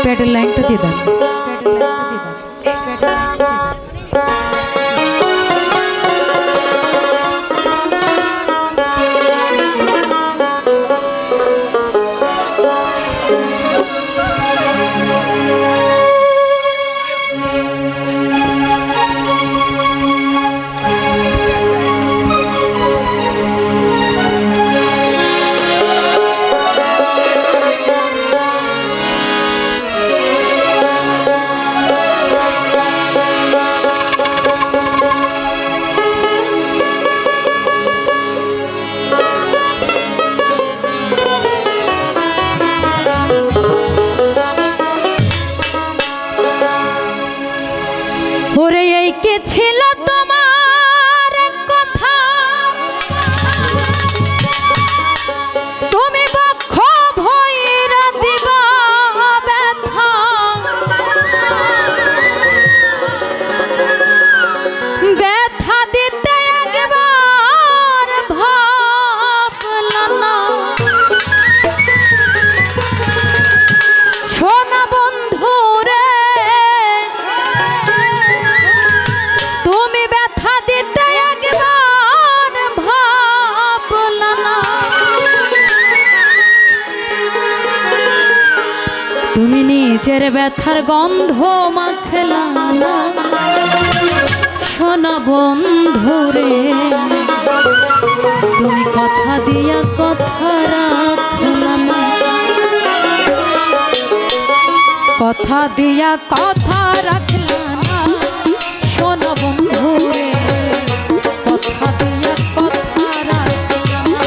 পেটের লাইনটা দিয়ে দেন। ওরে এই কে ছিল তোমার কথা, তুমি বক্ষ ভৈরা দিবা ব্যথা, ব্যথা দিতে একবার ভাবলা না। সোনা বন্ধু রে তুমি ব্যথা দিতে একবার ভাবলা না। তুমি নিজের ব্যথার গন্ধ মাখলা না। সোনা বন্ধু রে তুমি কথা দিয়া কথা রাখলা না। কথা দিয়া কথা রাখলা না। সোনা বন্ধু রে কথা দিয়া কথা রাখলা না।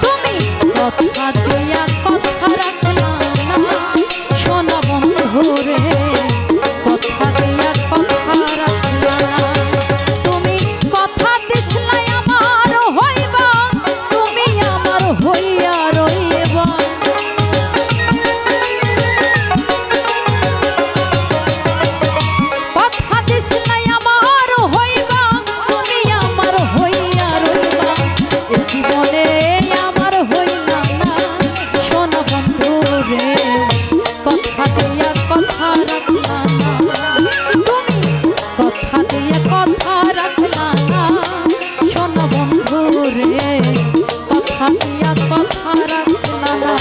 তুমি কথা দিয়া কথা রাখলা না। সোনা বন্ধু রে কথা দিয়া কথা রাখলা না। তুমি কথা দিছলাই আমার হইবা, তুমি আমার হইয়া রইবা। কথা দিছলাই আমার হইবা, তুমি আমার হইয়া রইবা। এ জীবনে আমার হইলা না। সোনা বন্ধু রে কথা দিয়া কথা রাখলা না। তুমি কথা দিয়া কথা রাখলা না। সোনা বন্ধু রে কথা দিয়া কথা রাখলা না।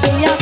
দিয়া